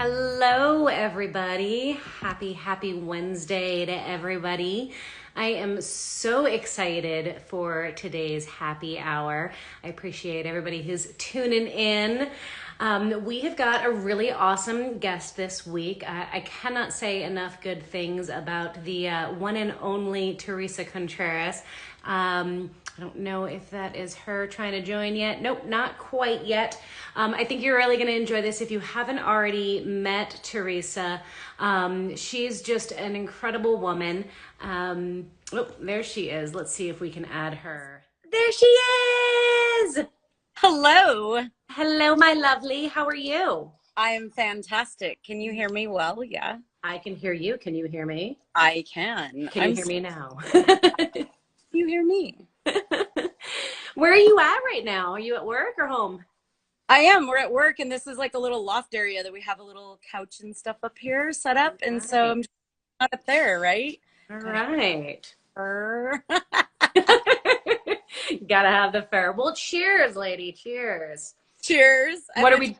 Hello, everybody. Happy Wednesday to everybody. I am so excited for today's happy hour. I appreciate everybody who's tuning in. We have got a really awesome guest this week. I cannot say enough good things about the one and only Theresa Contreras. I don't know if that is her trying to join yet. Nope, not quite yet. I think you're really going to enjoy this if you haven't already met Theresa. She's just an incredible woman. Oh, there she is. Let's see if we can add her. There she is! Hello. Hello, my lovely. How are you? I am fantastic. Can you hear me well? Yeah. I can hear you. Can you hear me? I can. Can you hear me now? You hear me? Where are you at right now? Are you at work or home? I am. We're at work, and this is like a little loft area that we have a little couch and stuff up here set up. And so I'm just up there, right? All right. Fur. Gotta have the fur. Well, cheers, lady. Cheers. Cheers. What are we?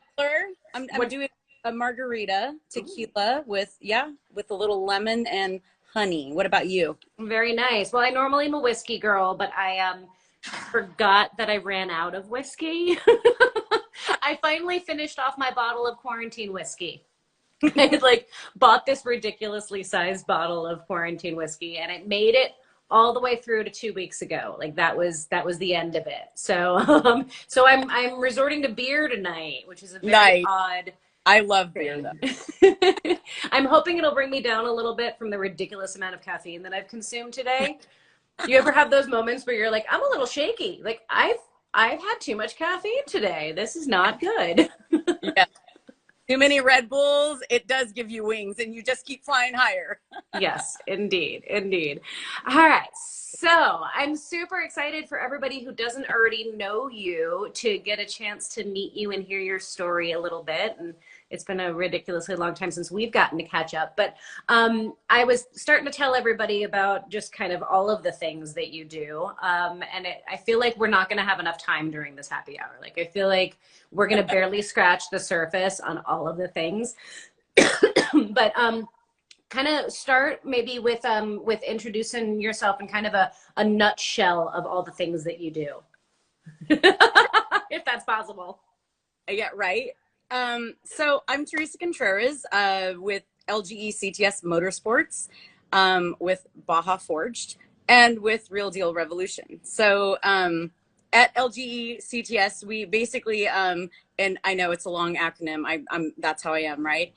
I'm doing a margarita tequila with a little lemon and honey. What about you? Very nice. Well, I normally am a whiskey girl, but I forgot that I ran out of whiskey. I finally finished off my bottle of quarantine whiskey. I bought this ridiculously sized bottle of quarantine whiskey, and it made it all the way through to 2 weeks ago. Like that was the end of it. So so I'm resorting to beer tonight, which is a very odd. I love beer though. I'm hoping it'll bring me down a little bit from the ridiculous amount of caffeine that I've consumed today. Do you ever have those moments where you're like, I'm a little shaky? Like I've had too much caffeine today. This is not good. Yeah. Too many Red Bulls, it does give you wings and you just keep flying higher. Yes, indeed. Indeed. All right. So I'm super excited for everybody who doesn't already know you to get a chance to meet you and hear your story a little bit. And it's been a ridiculously long time since we've gotten to catch up. But I was starting to tell everybody about just kind of all of the things that you do. I feel like we're not going to have enough time during this happy hour. Like, I feel like we're going to barely scratch the surface on all of the things. But kind of start maybe with introducing yourself and kind of a nutshell of all the things that you do. If that's possible. Yeah, right. So I'm Theresa Contreras with LGE CTS Motorsports, with Baja Forged, and with Real Deal Revolution. So at LGE CTS, we basically, and I know it's a long acronym, I'm that's how I am, right?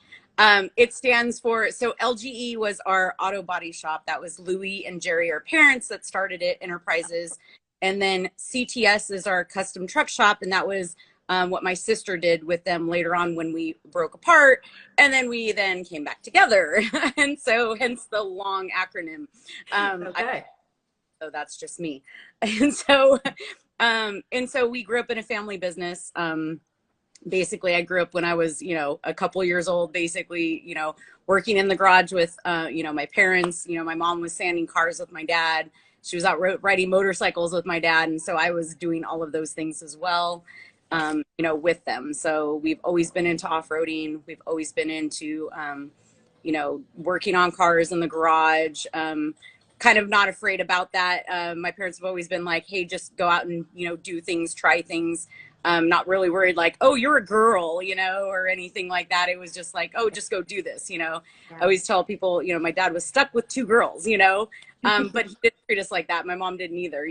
It stands for, so LGE was our auto body shop. That was Louie and Jerry, our parents, that started it, Enterprises. And then CTS is our custom truck shop, and that was what my sister did with them later on when we broke apart, and then we came back together. And so hence the long acronym. Okay. So that's just me. And so we grew up in a family business. Basically I grew up when I was, a couple years old, basically, working in the garage with, my parents. My mom was sanding cars with my dad. She was out riding motorcycles with my dad. And so I was doing all of those things as well. With them. So we've always been into off-roading. We've always been into, working on cars in the garage. Kind of not afraid about that. My parents have always been like, hey, just go out and, do things, try things. Not really worried like, oh, you're a girl, or anything like that. It was just like, oh, just go do this. Yeah. I always tell people, my dad was stuck with 2 girls, but he didn't treat us like that. My mom didn't either.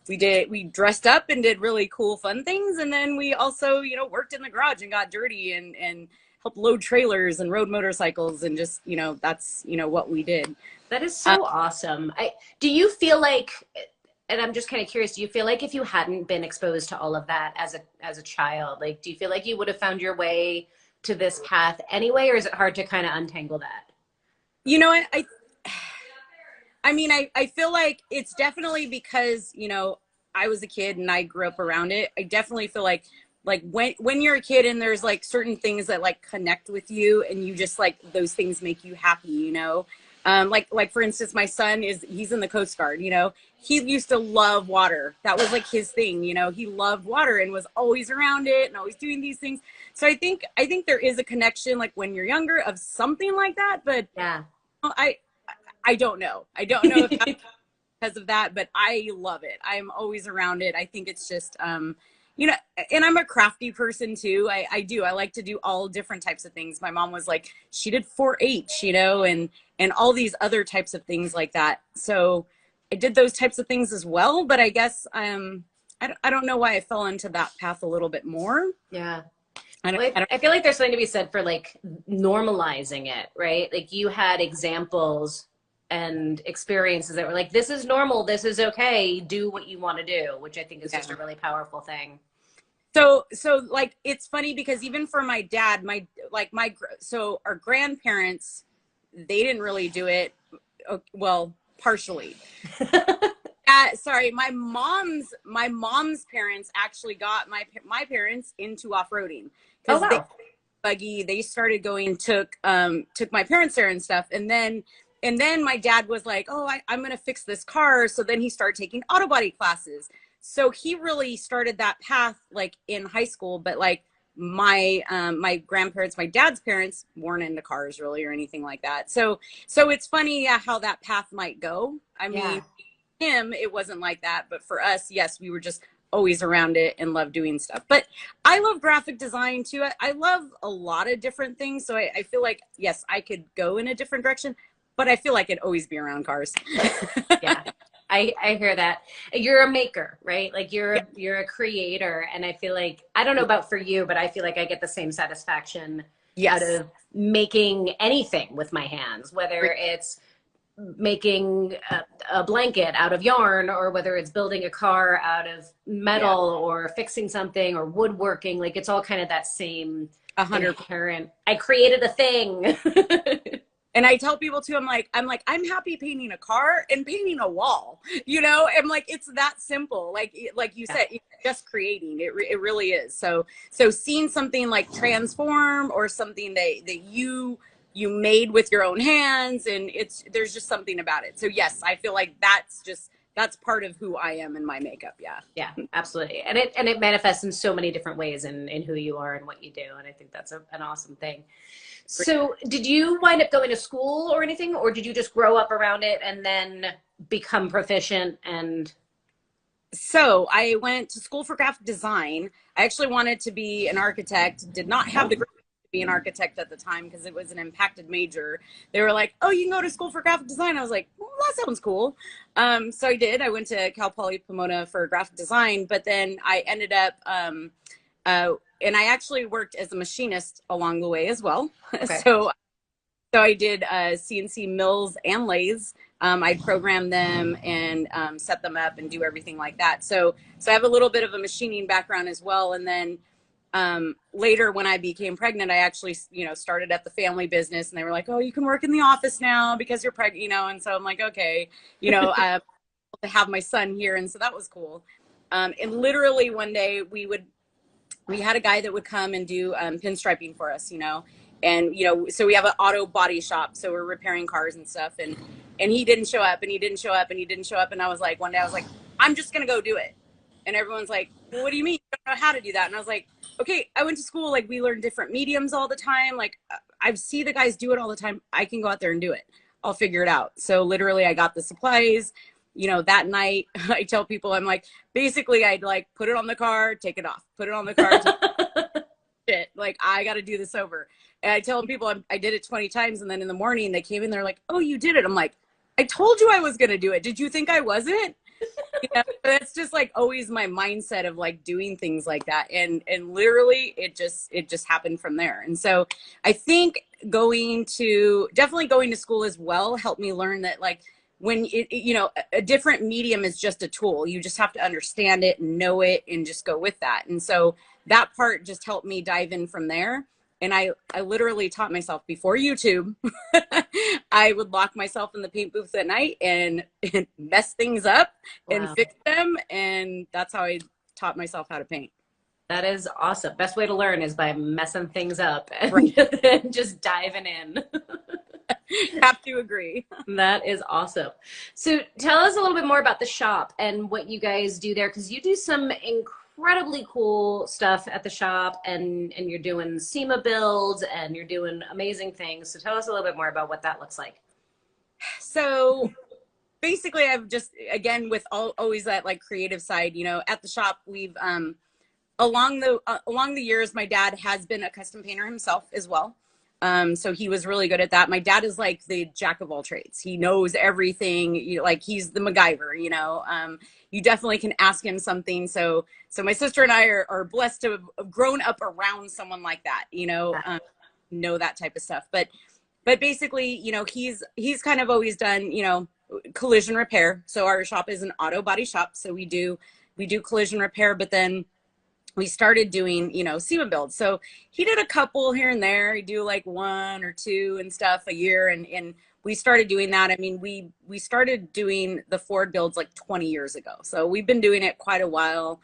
We dressed up and did really cool, fun things. And then we also, worked in the garage and got dirty and helped load trailers and rode motorcycles and just, that's, what we did. That is so awesome. Do you feel like, and I'm just kind of curious, do you feel like if you hadn't been exposed to all of that as a child, like, do you feel like you would have found your way to this path anyway, or is it hard to kind of untangle that? I feel like it's definitely because, I was a kid and I grew up around it. I definitely feel like when you're a kid and there's like certain things that like connect with you and you just like those things make you happy, Like for instance, my son he's in the Coast Guard, you know, he used to love water. That was like his thing, you know, he loved water and was always around it and always doing these things. So I think there is a connection, like when you're younger, of something like that, but Yeah. I don't know. I don't know if that's because of that, but I love it. I'm always around it. I think it's just, you know, and I'm a crafty person too. I like to do all different types of things. My mom was like, she did 4-H, you know, and all these other types of things like that. So I did those types of things as well, but I guess, I don't know why I fell into that path a little bit more. Yeah. I don't, I feel like there's something to be said for like normalizing it, right? Like you had examples and experiences that were like, this is normal, this is okay, do what you want to do, which I think is just a really powerful thing. So like, it's funny because even for my dad, so our grandparents, they didn't really do it. Well, partially. Sorry, my mom's parents actually got my parents into off-roading Oh, because wow. they started going, took my parents there and stuff. And then my dad was like, oh, I'm going to fix this car. So then he started taking auto body classes. So he really started that path like in high school. But like my grandparents, my dad's parents weren't into cars really or anything like that. So it's funny how that path might go. I mean, him, it wasn't like that. But for us, yes, we were just always around it and love doing stuff. But I love graphic design too. I love a lot of different things. So I feel like, yes, I could go in a different direction, but I feel like I'd always be around cars. Yeah. I hear that. You're a maker, right? Like you're a creator. And I feel like, I don't know about for you, but I feel like I get the same satisfaction out of making anything with my hands, whether it's making a blanket out of yarn or whether it's building a car out of metal or fixing something or woodworking. Like it's all kind of that same 100 inherent, I created a thing. And I tell people too, I'm like, I'm happy painting a car and painting a wall, you know, and like, it's that simple. Like you said, it's just creating it really is. So seeing something like transform or something that you made with your own hands, and there's just something about it. So yes, I feel like that's part of who I am in my makeup. Yeah. Yeah, absolutely. And it manifests in so many different ways in who you are and what you do. And I think that's an awesome thing. So did you wind up going to school or anything, or did you just grow up around it and then become proficient? And so I went to school for graphic design. I actually wanted to be an architect, did not have the grades to be an architect at the time because it was an impacted major. They were like, oh, you can go to school for graphic design. I was like, well, that sounds cool. So I did. I went to Cal Poly Pomona for graphic design, but then I ended up, and I actually worked as a machinist along the way as well. Okay. So I did CNC mills and lathes. I'd program them and set them up and do everything like that. So I have a little bit of a machining background as well. And then later when I became pregnant, I actually, started at the family business, and they were like, oh, you can work in the office now because you're pregnant, and so I'm like, okay, to have my son here. And so that was cool. And literally one day we had a guy that would come and do pinstriping for us, and, so we have an auto body shop. So we're repairing cars and stuff. And he didn't show up, and he didn't show up, and he didn't show up. And I was like, one day I was like, I'm just going to go do it. And everyone's like, well, what do you mean? You don't know how to do that? And I was like, okay, I went to school. Like, we learn different mediums all the time. Like, I see the guys do it all the time. I can go out there and do it. I'll figure it out. So literally I got the supplies. That night I tell people, I'm like, basically I'd like put it on the car, take it off, put it on the car. Shit, like I got to do this over. And I tell people I did it 20 times. And then in the morning they came in, they're like, oh, you did it. I'm like, I told you I was going to do it. Did you think I wasn't? That's just like always my mindset of like doing things like that. And literally it just happened from there. And so I think definitely going to school as well helped me learn that like, when a different medium is just a tool. You just have to understand it and know it and just go with that. And so that part just helped me dive in from there. And I literally taught myself before YouTube. I would lock myself in the paint booth at night and mess things up and fix them. And that's how I taught myself how to paint. That is awesome. Best way to learn is by messing things up and just diving in. Have to agree. That is awesome. So tell us a little bit more about the shop and what you guys do there, because you do some incredibly cool stuff at the shop, and you're doing SEMA builds and you're doing amazing things. So tell us a little bit more about what that looks like. So basically, I've just, again, with always that like creative side, at the shop, we've along the years, my dad has been a custom painter himself as well. So he was really good at that. My dad is like the jack of all trades. He knows everything. Like he's the MacGyver, you definitely can ask him something. So my sister and I are blessed to have grown up around someone like that, know that type of stuff. But basically, he's kind of always done, collision repair. So our shop is an auto body shop. So we do collision repair, but then we started doing, SEMA builds. So he did a couple here and there. He'd do like 1 or 2 and stuff a year. And we started doing that. I mean, we started doing the Ford builds like 20 years ago. So we've been doing it quite a while.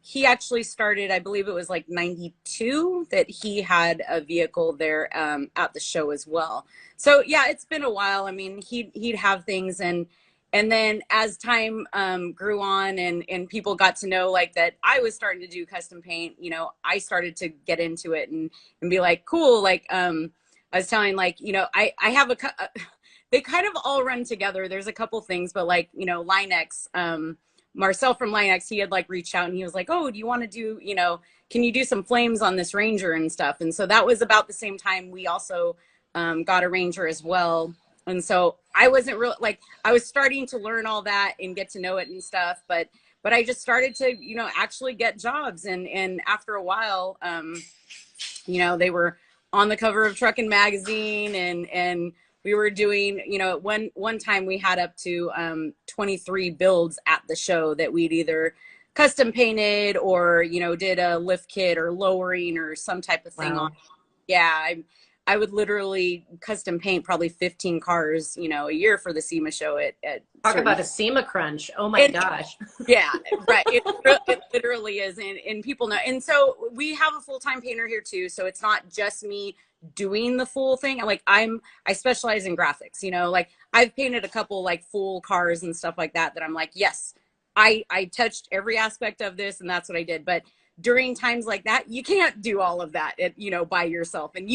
He actually started, I believe it was like 92 that he had a vehicle there at the show as well. So yeah, it's been a while. I mean, he'd have things, and then as time grew on and people got to know like that I was starting to do custom paint, I started to get into it and be like, cool. Like I was telling, like, I have they kind of all run together. There's a couple things, but like, Line-X, Marcel from Line-X, he had like reached out and he was like, oh, do you want to do, can you do some flames on this Ranger and stuff? And so that was about the same time we also got a Ranger as well. And so I wasn't real, like, I was starting to learn all that and get to know it and stuff, but I just started to, actually get jobs. And after a while, they were on the cover of Truckin' Magazine, and we were doing, one time we had up to 23 builds at the show that we'd either custom painted or, did a lift kit or lowering or some type of thing. Wow. On. Yeah, I would literally custom paint probably 15 cars, a year for the SEMA show at Talk about a SEMA crunch. Oh my gosh. Yeah, right. It literally is. And people know. And so we have a full-time painter here too. So it's not just me doing the full thing. I specialize in graphics, like I've painted a couple like full cars and stuff like that I'm like, yes, I touched every aspect of this, and that's what I did. But during times like that, you can't do all of that, by yourself, and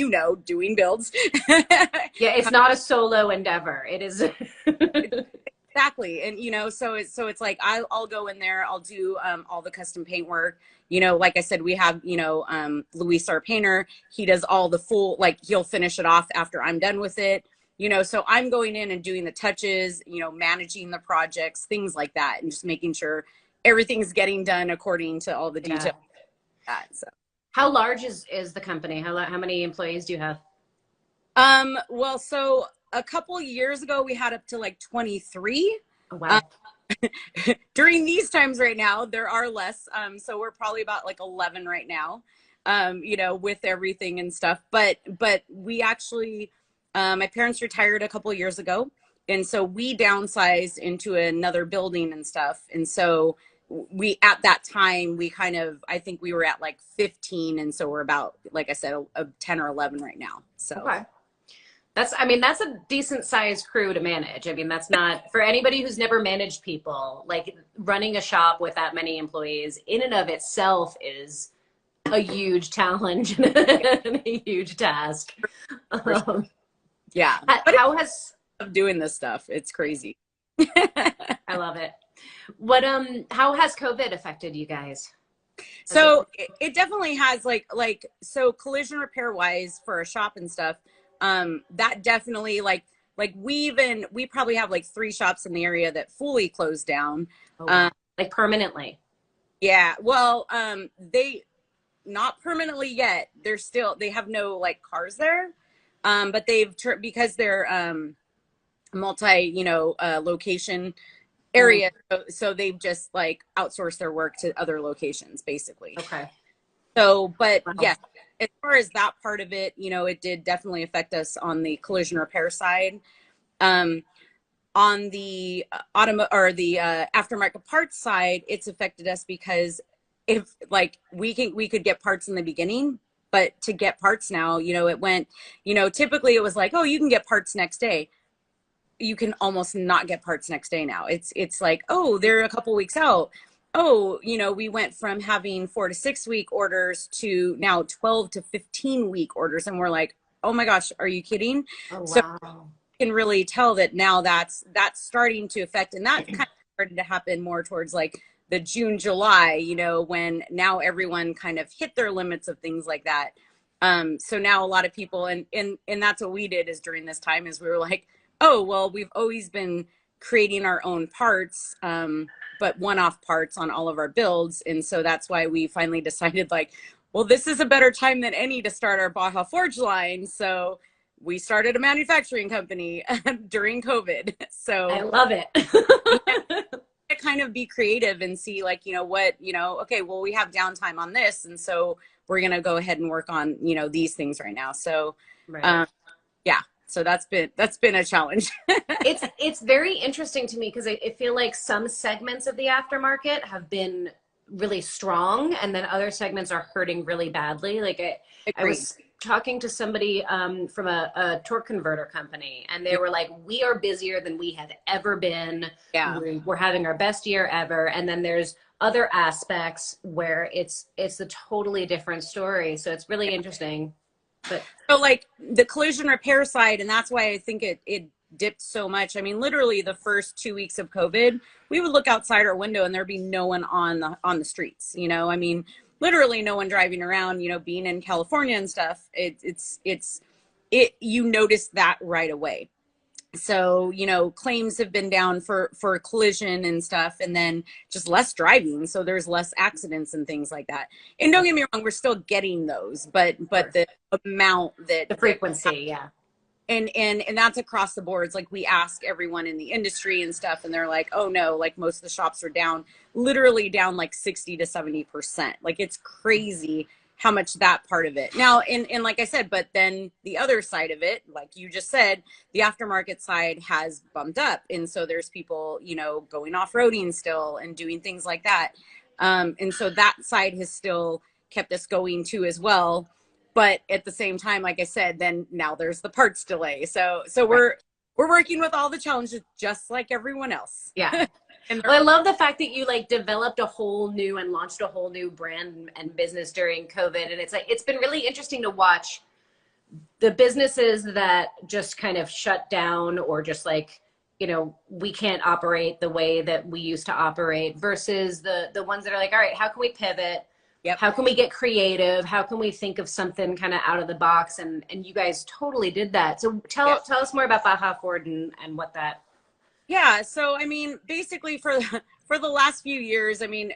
doing builds. Yeah, it's not a solo endeavor. It is. Exactly. And, so it's like, I'll go in there, I'll do all the custom paint work. Like I said, we have, Luis, our painter, he does all the full, like he'll finish it off after I'm done with it. So I'm going in and doing the touches, managing the projects, things like that, and just making sure everything's getting done according to all the details. Yeah. So. How large is the company? How many employees do you have? Well, so a couple years ago we had up to like 23. Oh, wow. During these times right now, there are less. So we're probably about like 11 right now, with everything and stuff. But we actually, my parents retired a couple years ago. And so we downsized into another building and stuff. And so at that time, I think we were at like 15. And so we're about, like I said, a 10 or 11 right now. So. Okay. That's a decent sized crew to manage. I mean, that's not, for anybody who's never managed people, like running a shop with that many employees in and of itself is a huge challenge and a huge task. Yeah. But how has doing this stuff? It's crazy. I love it. How has COVID affected you guys? So it definitely has so collision repair wise for a shop and stuff. That definitely like we probably have like 3 shops in the area that fully closed down. Oh, wow. Like permanently. Yeah. Well, they not permanently yet. They have no like cars there. But because they're, multi, location area. So they've just like outsourced their work to other locations basically. Okay. So, but wow. Yes, as far as that part of it, it did definitely affect us on the collision repair side. On the aftermarket parts side, it's affected us because if like we could get parts in the beginning, But to get parts now, it went, typically it was like, oh, you can get parts next day. You can almost not get parts next day now. It's like, oh, they're a couple weeks out. Oh, we went from having 4 to 6 week orders to now 12 to 15 week orders. And we're like, oh my gosh, are you kidding? Oh, So wow. you can really tell that now that's starting to affect, and that kind of started to happen more towards like the June, July, when now everyone kind of hit their limits of things like that. So now a lot of people, and that's what we did is during this time is we were like, oh, well, we've always been creating our own parts, but one-off parts on all of our builds. And so that's why we finally decided like, well, this is a better time than any to start our Baja Forge line. So we started a manufacturing company during COVID. So I love it. to kind of be creative and see like, okay, well, we have downtime on this. And so we're going to go ahead and work on, these things right now. So, Right. yeah. So that's been a challenge. It's very interesting to me because I feel like some segments of the aftermarket have been really strong, and then other segments are hurting really badly. Like I was talking to somebody from a torque converter company, and they were like, we are busier than we have ever been. Yeah. We're having our best year ever. And then there's other aspects where it's a totally different story. So it's really interesting. But so like the collision repair side, and that's why I think it dipped so much. I mean, literally the first 2 weeks of COVID, we would look outside our window and there'd be no one on the streets, I mean, literally no one driving around, being in California and stuff. You notice that right away. So, claims have been down for collision and stuff, and then just less driving. So there's less accidents and things like that. And don't get me wrong, we're still getting those, but the amount the frequency, yeah. And that's across the boards. Like we ask everyone in the industry and stuff, and they're like, oh no, like most of the shops are literally down like 60 to 70%. Like it's crazy how much that part of it now, and like I said, but then the other side of it, like you just said, the aftermarket side has bumped up. And so there's people, going off-roading still and doing things like that. And so that side has still kept us going too as well. But at the same time, like I said, then now there's the parts delay. So we're working with all the challenges just like everyone else. Yeah. Well, I love the fact that you like developed a whole new and launched a whole new brand and business during COVID. And it's like, it's been really interesting to watch the businesses that just kind of shut down or just like, we can't operate the way that we used to operate versus the ones that are like, all right, how can we pivot? Yep. How can we get creative? How can we think of something kind of out of the box? And you guys totally did that. So tell us more about Baja Ford and what that. Yeah. So, I mean, basically for the last few years, I mean,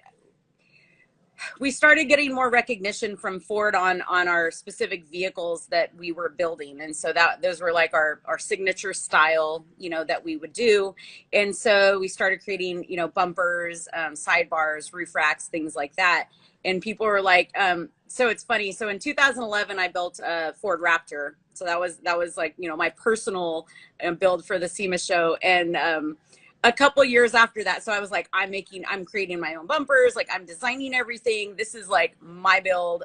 we started getting more recognition from Ford on our specific vehicles that we were building. And so those were like our signature style, that we would do. And so we started creating, bumpers, sidebars, roof racks, things like that. And people were like, so it's funny. So in 2011, I built a Ford Raptor. So that was like, my personal build for the SEMA show. And a couple years after that, so I was like, I'm creating my own bumpers. Like I'm designing everything. This is like my build,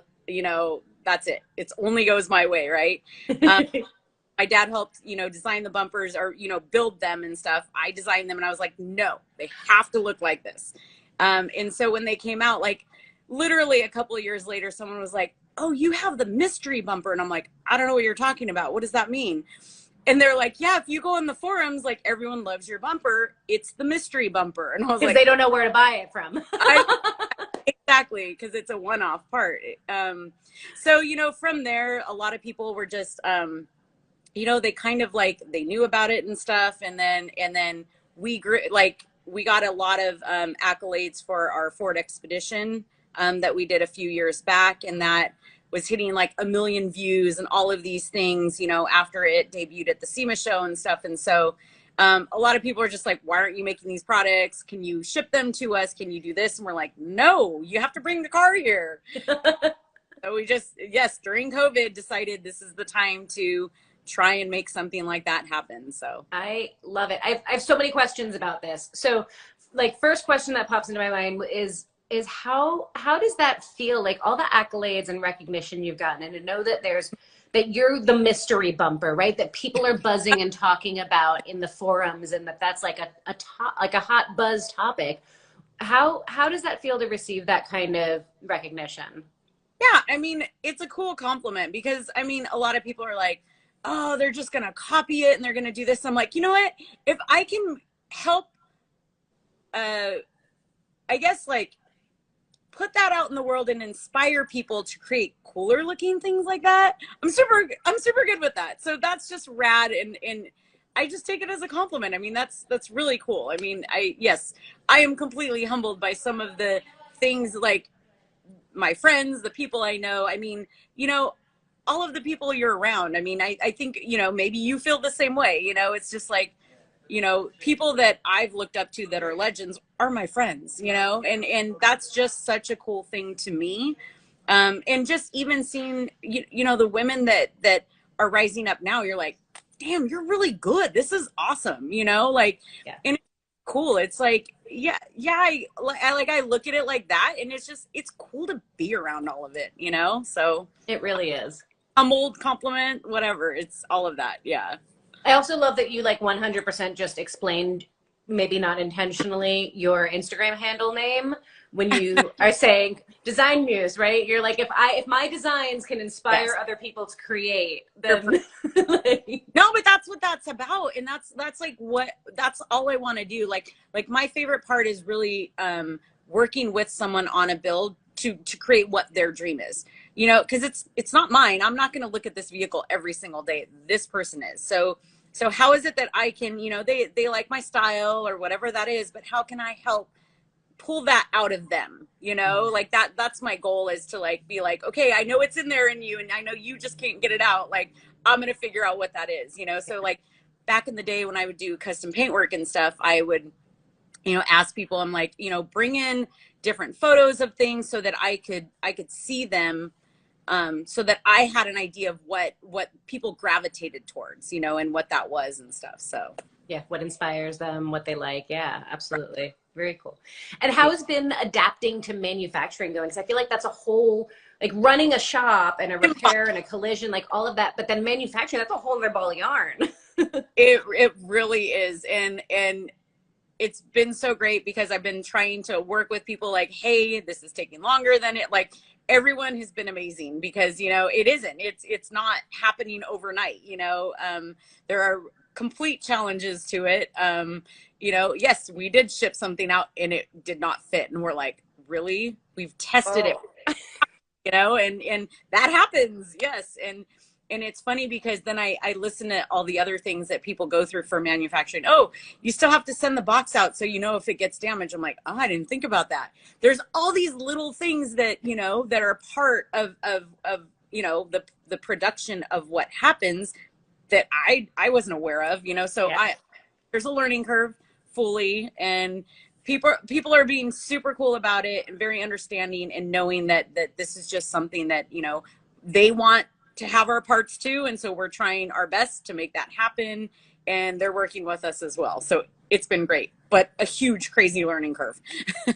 that's it. It only goes my way. Right. My dad helped, design the bumpers or, build them and stuff. I designed them and I was like, no, they have to look like this. And so when they came out, like, literally a couple of years later, someone was like, oh, you have the mystery bumper. And I'm like, I don't know what you're talking about. What does that mean? And they're like, yeah, if you go in the forums, like everyone loves your bumper. It's the mystery bumper. And I was like, they don't know where to buy it from. Exactly. Cause it's a one-off part. So, from there, a lot of people were just, they kind of like, they knew about it and stuff. And then we grew, like, we got a lot of accolades for our Ford Expedition that we did a few years back, and that was hitting like 1 million views and all of these things, after it debuted at the SEMA show and stuff. And so a lot of people are just like, why aren't you making these products? Can you ship them to us? Can you do this? And we're like, no, you have to bring the car here. So we just, during COVID decided this is the time to try and make something like that happen. So I love it. I have so many questions about this. So like first question that pops into my mind is is how does that feel, like all the accolades and recognition you've gotten, and to know that you're the mystery bumper, right? That people are buzzing and talking about in the forums, and that's like like a hot buzz topic. How does that feel to receive that kind of recognition? Yeah, I mean, it's a cool compliment because I mean, a lot of people are like, oh, they're just gonna copy it and they're gonna do this. I'm like, you know what? If I can help, uh, I guess like put that out in the world and inspire people to create cooler looking things like that, I'm super good with that. So that's just rad, and I just take it as a compliment. I mean, that's really cool. I mean, yes, I am completely humbled by some of the things, like my friends, the people I know. I mean, all of the people you're around. I mean, I think, maybe you feel the same way. It's just like, people that I've looked up to that are legends are my friends, and that's just such a cool thing to me. And just even seeing, the women that are rising up now, you're like, damn, you're really good. This is awesome. Like, Yeah. and it's cool. It's like, yeah. I look at it like that, and it's cool to be around all of it, so It really is. humbled, compliment, whatever. It's all of that. Yeah. I also love that you like 100% just explained, maybe not intentionally, your Instagram handle name when you are saying design muse, right? You're like, if my designs can inspire Yes. other people to create, then like, No, but that's what that's about. And that's that's all I want to do. Like my favorite part is really working with someone on a build to create what their dream is. Because it's not mine. I'm not going to look at this vehicle every single day. This person is. So how is it that I can, they like my style or whatever that is, but how can I help pull that out of them? Like that's my goal, is to like be like, okay, I know it's in there in you, and I know you just can't get it out. Like, I'm going to figure out what that is, So like back in the day when I would do custom paint work and stuff, I would, ask people, I'm like, bring in different photos of things so that I could see them, so that I had an idea of what people gravitated towards, and what that was and stuff. So yeah, what inspires them, what they like. Yeah, absolutely. Very cool. And how has been adapting to manufacturing going? Because I feel like that's a whole, like running a shop and a repair and a collision, like all of that. But then manufacturing, that's a whole other ball of yarn. it really is. And it's been so great because I've been trying to work with people like, hey, this is taking longer than it, like everyone has been amazing, because, it isn't, it's not happening overnight. There are complete challenges to it. Yes, we did ship something out and it did not fit. And we're like, really? We've tested it, and that happens. Yes. And it's funny because then I listen to all the other things that people go through for manufacturing. Oh, you still have to send the box out so if it gets damaged. I'm like, oh, I didn't think about that. There's all these little things that, that are part of the production of what happens that I wasn't aware of, so yeah. There's a learning curve fully, and people are being super cool about it and very understanding, and knowing that this is just something that, they want to have our parts too. And so we're trying our best to make that happen, and they're working with us as well. So it's been great, but a huge, crazy learning curve.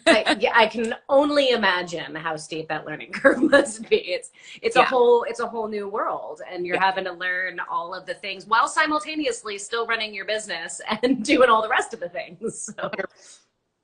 I can only imagine how steep that learning curve must be. It's a whole new world, and you're having to learn all of the things while simultaneously still running your business and doing all the rest of the things. So.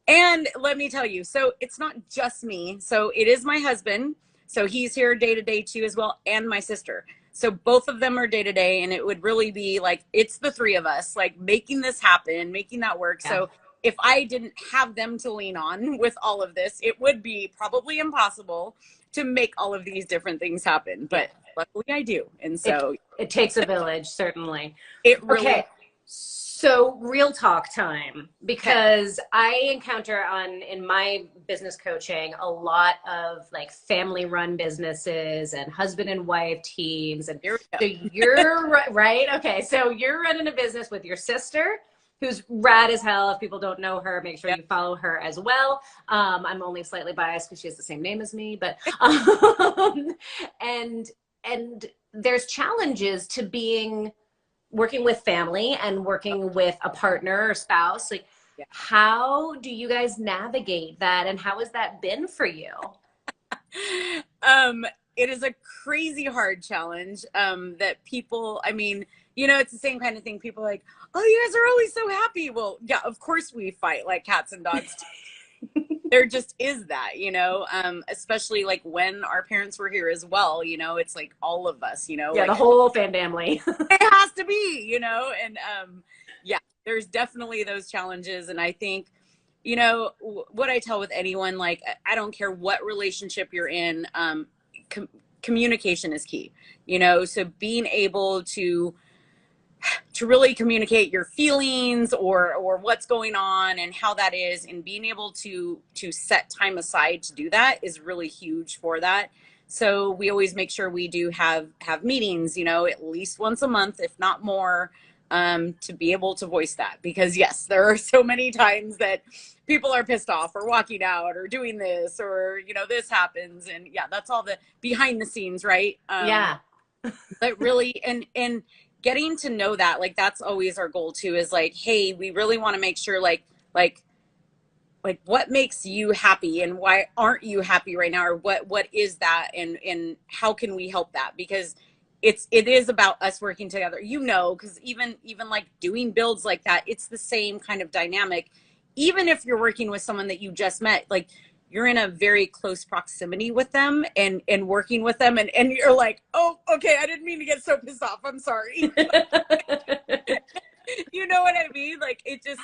And let me tell you, so it's not just me. So it is my husband. So he's here day to day too as well, and my sister. So both of them are day to day, and it would really be like, it's the three of us, like making this happen, making that work. Yeah. So if I didn't have them to lean on with all of this, it would be probably impossible to make all of these different things happen. But luckily I do. And so it takes a village, certainly. It really. Okay. So real talk time, because I encounter in my business coaching a lot of like family run businesses and husband and wife teams. And so you're right. Okay. So you're running a business with your sister, who's rad as hell. If people don't know her, make sure you follow her as well. I'm only slightly biased because she has the same name as me, but, and there's challenges to working with family and working with a partner or spouse. Like, How do you guys navigate that, and how has that been for you? It is a crazy hard challenge that people, I mean, it's the same kind of thing. People are like, oh, you guys are always so happy. Well, yeah, of course we fight like cats and dogs. There just is that, especially like when our parents were here as well, it's like all of us, Yeah, like the whole family. it has to be, and yeah, there's definitely those challenges. And I think, what I tell with anyone, like, I don't care what relationship you're in, communication is key, so being able to really communicate your feelings or what's going on and how that is, and being able to set time aside to do that is really huge for that. So we always make sure we do have meetings, at least once a month, if not more, to be able to voice that. Because yes, there are so many times that people are pissed off or walking out or doing this or, this happens. And yeah, that's all the behind the scenes, right? Yeah. But really, and getting to know that, like, that's always our goal too, is like, hey, we really want to make sure like what makes you happy and why aren't you happy right now, or what is that, and how can we help that? Because it is about us working together, because even like doing builds like that, it's the same kind of dynamic. Even if you're working with someone that you just met, like, you're in a very close proximity with them and working with them, and you're like, oh, okay, I didn't mean to get so pissed off, I'm sorry. You know what I mean? Like, it just,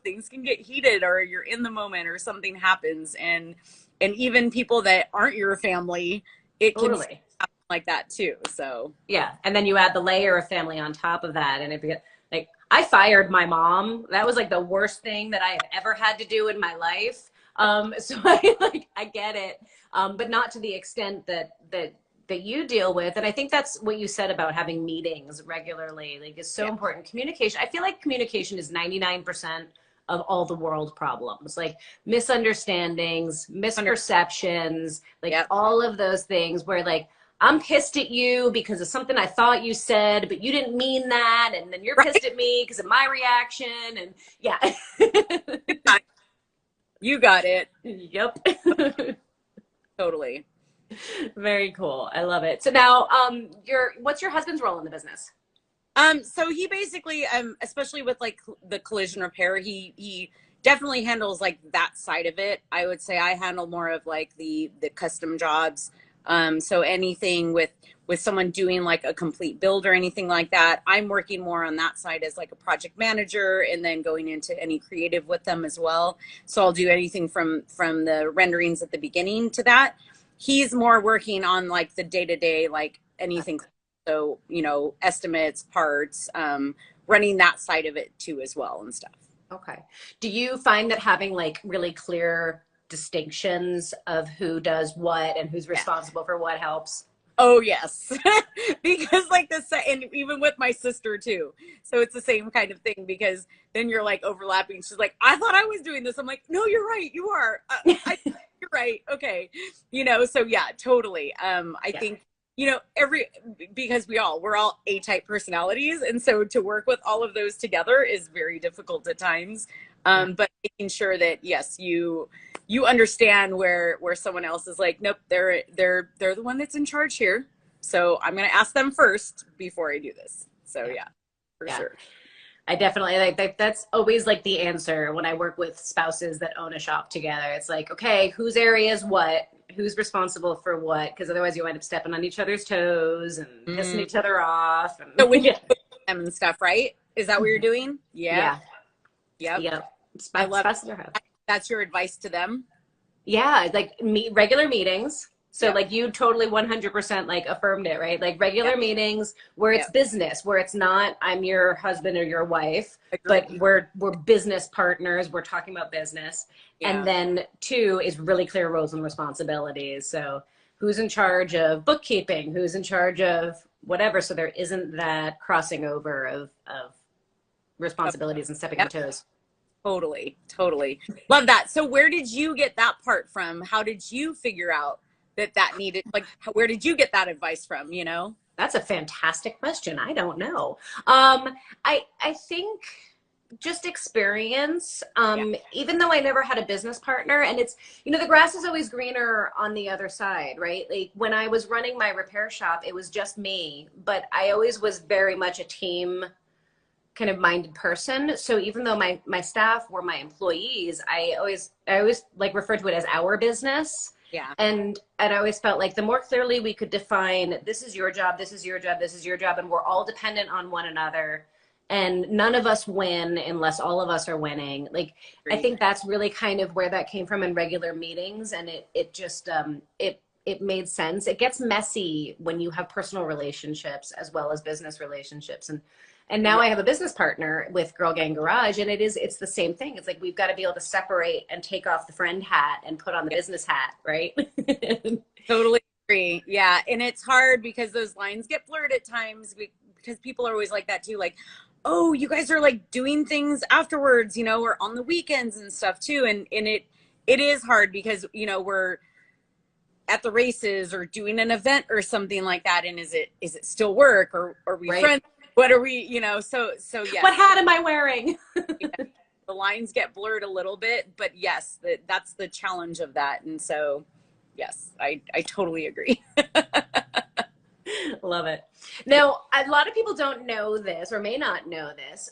things can get heated, or you're in the moment, or something happens, and even people that aren't your family, it can happen like that too. So yeah, and then you add the layer of family on top of that, and if like, I fired my mom. That was like the worst thing that I have ever had to do in my life. So I get it, but not to the extent that you deal with. And I think that's what you said about having meetings regularly, like, is so important. Communication. I feel like communication is 99% of all the world problems, like misunderstandings, misperceptions, like all of those things where, like, I'm pissed at you because of something I thought you said, but you didn't mean that. And then you're pissed at me because of my reaction. And yeah. You got it. Yep. Totally. Very cool. I love it. So now, what's your husband's role in the business? So he basically, especially with like the collision repair, he definitely handles like that side of it. I would say I handle more of like the custom jobs. So anything with someone doing like a complete build or anything like that, I'm working more on that side as like a project manager, and then going into any creative with them as well. So I'll do anything from the renderings at the beginning to that. He's more working on like the day-to-day, like anything. So, estimates, parts, running that side of it too as well and stuff. Okay. Do you find that having like really clear distinctions of who does what and who's responsible for what helps? Oh yes. Because like this, and even with my sister too, so it's the same kind of thing, because then you're like overlapping. She's like, I thought I was doing this. I'm like, no, you're right, you are. You're right, okay. So yeah, totally. I think because we're all A-type personalities, and so to work with all of those together is very difficult at times. But making sure that yes, you understand where someone else is like, nope, they're the one that's in charge here, so I'm gonna ask them first before I do this. So yeah, for sure. I definitely like that's always like the answer when I work with spouses that own a shop together. It's like, okay, whose area is what, who's responsible for what, because otherwise you end up stepping on each other's toes and pissing each other off. And so when you put them and stuff, right? Is that what you're doing? Yeah. Yep. I love it. That's your advice to them? Yeah, like regular meetings. So like you totally 100% like affirmed it, right? Like regular meetings where it's business, where it's not I'm your husband or your wife, but we're business partners. We're talking about business. And then 2 is really clear roles and responsibilities. So who's in charge of bookkeeping, who's in charge of whatever. So there isn't that crossing over of responsibilities and stepping on toes. Totally. Love that. So where did you get that part from? How did you figure out that needed, like, where did you get that advice from, That's a fantastic question. I don't know. I think just experience. Yeah. Even though I never had a business partner, and it's, the grass is always greener on the other side, right? Like when I was running my repair shop, it was just me, but I always was very much a team kind of minded person. So even though my staff were my employees, I always like refer to it as our business. Yeah. And I always felt like the more clearly we could define, this is your job, this is your job, this is your job, and we're all dependent on one another, and none of us win unless all of us are winning. Like, I think that's really kind of where that came from in regular meetings, and it just it made sense. It gets messy when you have personal relationships as well as business relationships, and now I have a business partner with Girl Gang Garage, and it's the same thing. It's like we've got to be able to separate and take off the friend hat and put on the business hat, right? Totally agree. Yeah. And it's hard because those lines get blurred at times because people are always like that too. Like, oh, you guys are like doing things afterwards, or on the weekends and stuff too. And it is hard because, we're at the races or doing an event or something like that. And is it still work, or are we friends? What are we, so yes. What hat am I wearing? Yeah, the lines get blurred a little bit, but yes, that's the challenge of that. And so, yes, I totally agree. Love it. Now, a lot of people don't know this or may not know this,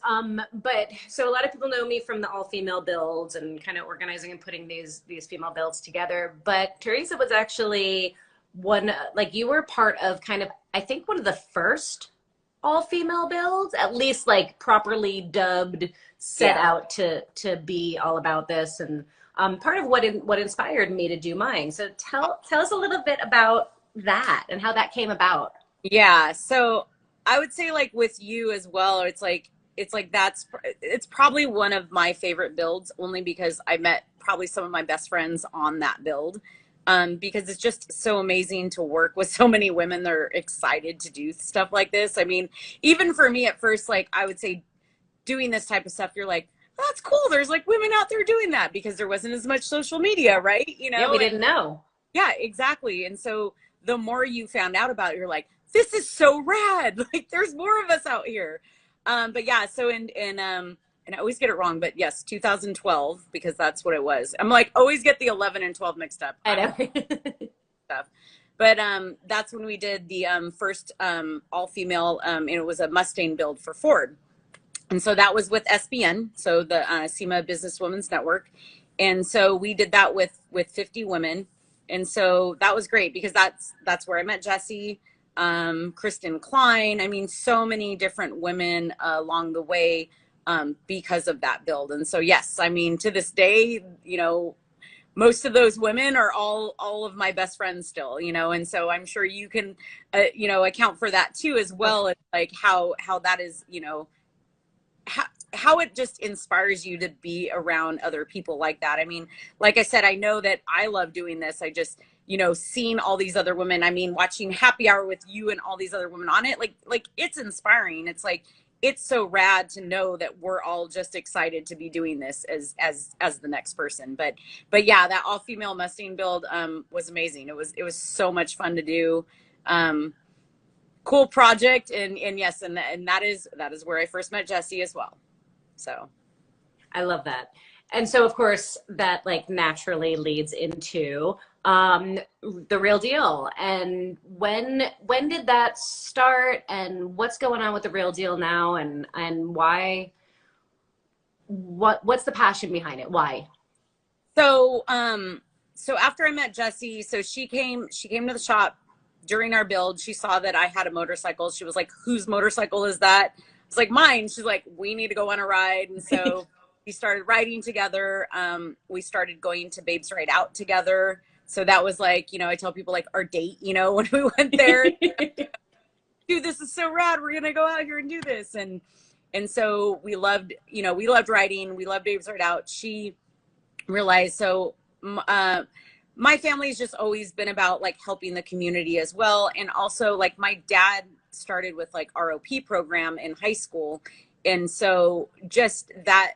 but so a lot of people know me from the all-female builds and kind of organizing and putting these female builds together. But Theresa was actually you were part of kind of, I think, one of the first all-female builds, at least like properly dubbed, set out to be all about this, and part of what inspired me to do mine. So tell us a little bit about that and how that came about. Yeah, so I would say like with you as well, it's probably one of my favorite builds, only because I met probably some of my best friends on that build. Because it's just so amazing to work with so many women that are excited to do stuff like this. I mean, even for me at first, like I would say doing this type of stuff, you're like, oh, that's cool. There's like women out there doing that, because there wasn't as much social media, right? Yeah, we didn't know. Yeah, exactly. And so the more you found out about it, you're like, this is so rad. Like there's more of us out here. But yeah, so and I always get it wrong, but yes, 2012, because that's what it was. I'm like, always get the 11 and 12 mixed up. I know. Stuff. But that's when we did the first all-female, and it was a Mustang build for Ford. And so that was with SBN, so the SEMA Business Women's Network. And so we did that with 50 women. And so that was great, because that's where I met Jessi, Kristen Klein. I mean, so many different women along the way, because of that build. And so, yes, I mean, to this day, most of those women are all of my best friends still, and so I'm sure you can, account for that too, as well as like how that is, how it just inspires you to be around other people like that. I mean, like I said, I know that I love doing this. I just, seeing all these other women, I mean, watching Happy Hour with you and all these other women on it, like it's inspiring. It's like, it's so rad to know that we're all just excited to be doing this as the next person. But yeah, that all female Mustang build was amazing. It was so much fun to do. Cool project, and yes, and that is where I first met Jessi as well. So I love that. And so, of course, that like naturally leads into the Real Deal. And when did that start, and what's going on with the Real Deal now, and why? What's the passion behind it? Why? So so after I met Jessi, so she came to the shop during our build. She saw that I had a motorcycle. She was like, "Whose motorcycle is that?" It's like, "Mine." She's like, "We need to go on a ride." And so we started riding together. We started going to Babes Ride Out together. So that was like, I tell people like our date, when we went there. Dude, this is so rad. We're gonna go out here and do this. And so we loved riding. We loved Babes Ride Out. She realized, so my family's just always been about like helping the community as well. And also like my dad started with like ROP program in high school. And so just that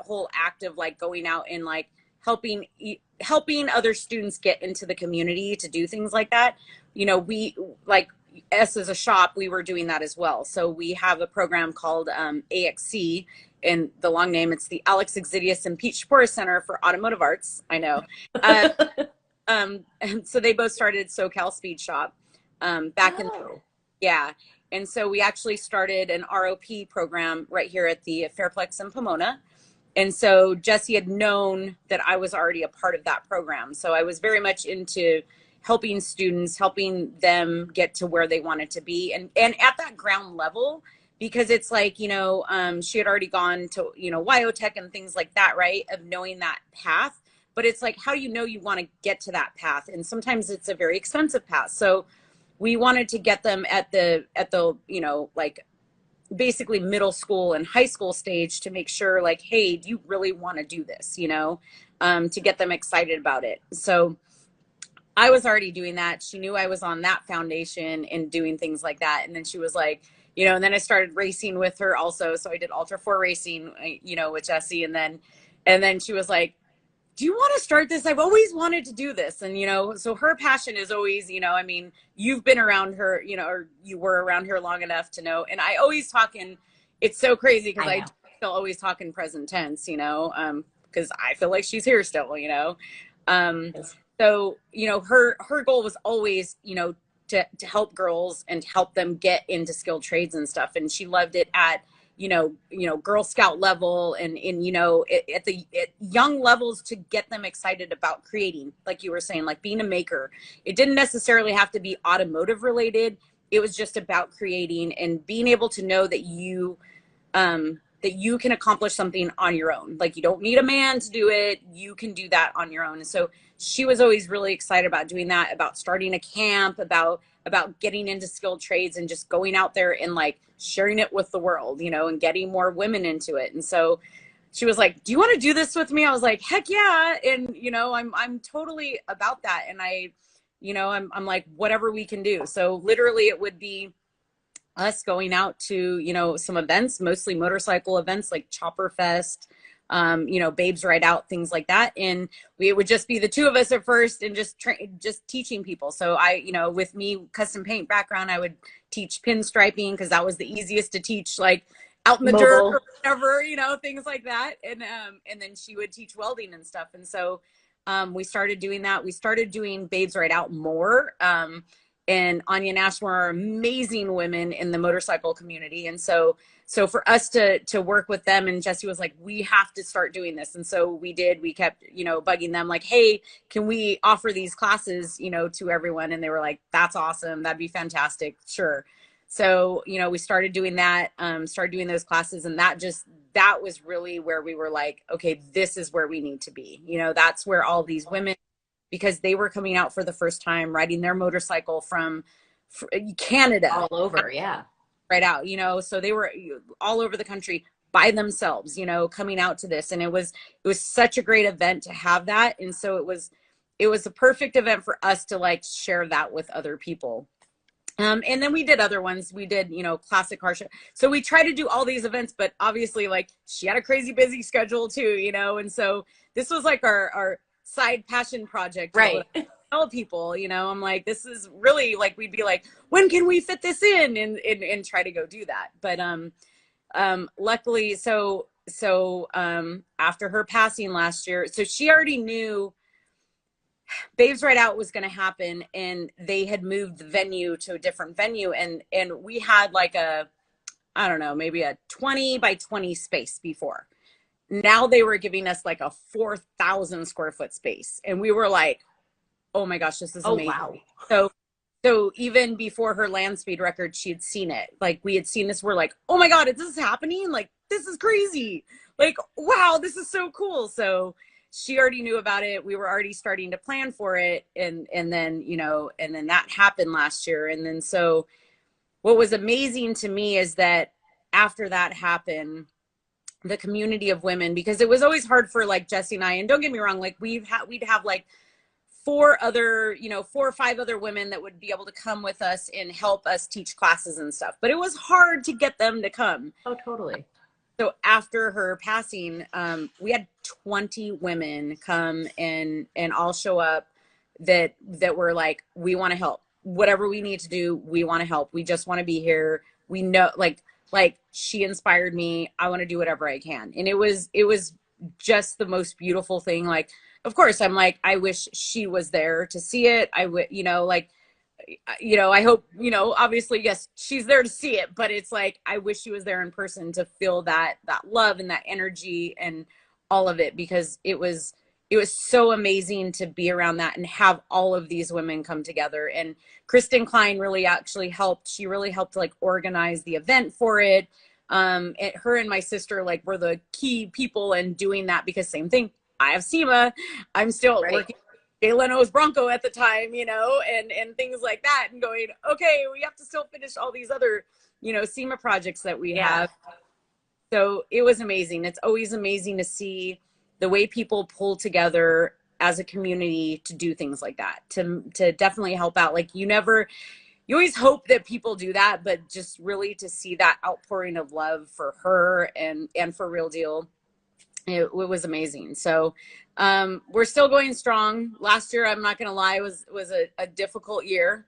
whole act of like going out and like helping other students get into the community to do things like that. We like us as a shop, we were doing that as well. So we have a program called AXC, and the long name, it's the Alex Exidius and Pete Shapora Center for Automotive Arts. I know. And so they both started SoCal Speed Shop back in, yeah. And so we actually started an ROP program right here at the Fairplex in Pomona. And so Jessi had known that I was already a part of that program. So I was very much into helping students, helping them get to where they wanted to be. And at that ground level, because it's like, you know, she had already gone to, you know, Wyotech and things like that, right? Of knowing that path. But it's like, how do you know you want to get to that path? And sometimes it's a very expensive path. So we wanted to get them at the, you know, like basically middle school and high school stage to make sure like, hey, do you really want to do this? You know, to get them excited about it. So I was already doing that. She knew I was on that foundation and doing things like that. And then she was like, you know, and then I started racing with her also. So I did Ultra 4 racing, you know, with Jessi. And then she was like, do you want to start this? I've always wanted to do this. And, you know, so her passion is always, you know, I mean, you've been around her, you know, or you were around her long enough to know. And I always talk in, it's so crazy because I still always talk in present tense, you know, because I feel like she's here still, you know. So, you know, her goal was always, you know, to help girls and help them get into skilled trades and stuff. And she loved it at, you know, Girl Scout level and you know, at young levels to get them excited about creating, like you were saying, like being a maker. It didn't necessarily have to be automotive related. It was just about creating and being able to know that you can accomplish something on your own. Like you don't need a man to do it. You can do that on your own. And so she was always really excited about doing that, about starting a camp, about getting into skilled trades and just going out there and like sharing it with the world, you know, and getting more women into it. And so she was like, do you want to do this with me? I was like, heck yeah. And, you know, I'm totally about that. And I, you know, I'm like, whatever we can do. So literally it would be us going out to, you know, some events, mostly motorcycle events like Chopper Fest, you know, Babes Ride Out, things like that. And it would just be the two of us at first and just teaching people. So I, you know, with me custom paint background, I would teach pinstriping because that was the easiest to teach, like out in the dirt or whatever, you know, things like that. And then she would teach welding and stuff. And so we started doing that. We started doing Babes Ride Out more. And Anya and Ashmore are amazing women in the motorcycle community. And so for us to work with them, and Jessi was like, we have to start doing this. And so we did. We kept, you know, bugging them like, hey, can we offer these classes, you know, to everyone? And they were like, that's awesome. That'd be fantastic. Sure. So, you know, we started doing that, started doing those classes. And that was really where we were like, okay, this is where we need to be. You know, that's where all these women, because they were coming out for the first time, riding their motorcycle from Canada. All over, yeah. Right out, you know, so they were all over the country by themselves, you know, coming out to this. And it was such a great event to have that. And so it was a perfect event for us to like share that with other people. And then we did other ones. We did, you know, classic car show. So we try to do all these events, but obviously like she had a crazy busy schedule too, you know? And so this was like our side passion project. Right. Tell people, you know, I'm like, this is really like, we'd be like, when can we fit this in and try to go do that. But, luckily, so after her passing last year, so she already knew Babes Ride Out was going to happen, and they had moved the venue to a different venue. And we had like I don't know, maybe a 20 by 20 space before. Now they were giving us like a 4,000 square foot space. And we were like, oh my gosh, this is amazing. Wow. So even before her land speed record, she had seen it. Like we had seen this. We're like, oh my God, is this happening? Like, this is crazy. Like, wow, this is so cool. So she already knew about it. We were already starting to plan for it. And then, you know, and then that happened last year. And then, so what was amazing to me is that after that happened, the community of women, because it was always hard for like Jessi and I, and don't get me wrong, like we'd have like 4 or 5 other women that would be able to come with us and help us teach classes and stuff. But it was hard to get them to come. Oh, totally. So after her passing, we had 20 women come and all show up that were like, we want to help. Whatever we need to do, we want to help. We just want to be here. We know, like, like, she inspired me. I want to do whatever I can. And it was just the most beautiful thing. Like, of course, I'm like, I wish she was there to see it. I would, like, I hope, obviously, yes, she's there to see it, but it's like, I wish she was there in person to feel that love and that energy and all of it, because it was so amazing to be around that and have all of these women come together. And Kristen Klein really actually helped. She really helped like organize the event for it. Her and my sister like were the key people in doing that, because same thing. I have SEMA. I'm still working Jay Leno's Bronco at the time, and things like that, and going, okay, we have to still finish all these other, SEMA projects that we have. So it was amazing. It's always amazing to see the way people pull together as a community to do things like that, to definitely help out. Like, you always hope that people do that, but just really to see that outpouring of love for her and for Real Deal, it was amazing. So we're still going strong. Last year, I'm not going to lie, was a difficult year.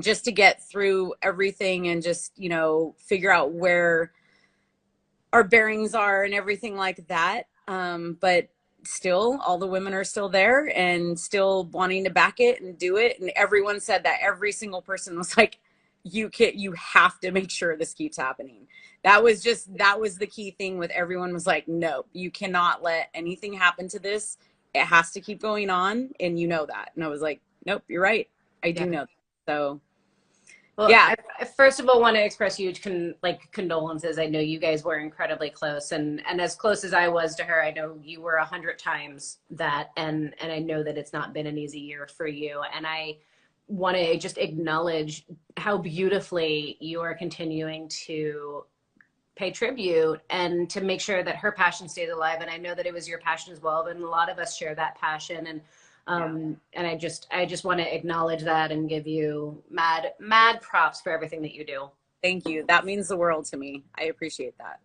Just to get through everything and just, figure out where our bearings are and everything like that. But still, all the women are still there and still wanting to back it and do it. And everyone said that. Every single person was like, you have to make sure this keeps happening. That was the key thing with everyone, was like, no, you cannot let anything happen to this. It has to keep going on. And you know that. And I was like, nope, you're right. I do know that. So, well, yeah. I first of all want to express huge condolences. I know you guys were incredibly close, and as close as I was to her, I know you were 100 times that. And I know that it's not been an easy year for you. And I want to just acknowledge how beautifully you are continuing to pay tribute and to make sure that her passion stays alive. And I know that it was your passion as well, but a lot of us share that passion. And I just want to acknowledge that and give you mad props for everything that you do. Thank you. That means the world to me. I appreciate that.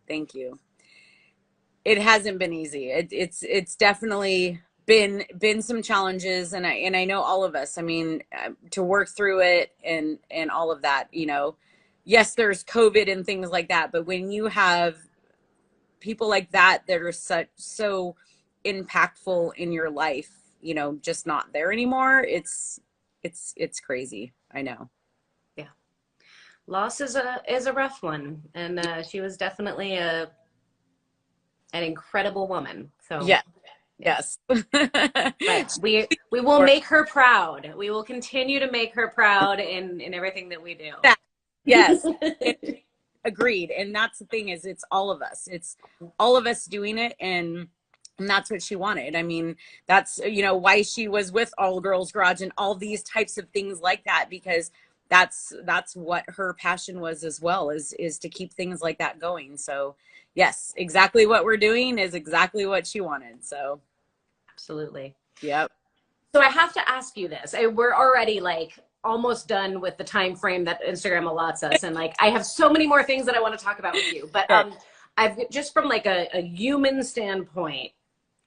Thank you. It hasn't been easy. It's definitely been some challenges, and I know all of us, I mean, to work through it and all of that, yes, there's COVID and things like that, but when you have people like that are so impactful in your life, just not there anymore, it's crazy. I know. Yeah. Loss is a rough one. And she was definitely an incredible woman. So yeah. Yes. But we will make her proud. We will continue to make her proud in everything that we do. Yes. Agreed. And that's the thing, is it's all of us. It's all of us doing it, and that's what she wanted. I mean, that's, why she was with All Girls Garage and all these types of things like that, because that's what her passion was as well, is to keep things like that going. So yes, exactly what we're doing is exactly what she wanted. So absolutely. Yep. So I have to ask you this. We're already like almost done with the time frame that Instagram allots us, and like I have so many more things that I want to talk about with you. But I've just from like a human standpoint,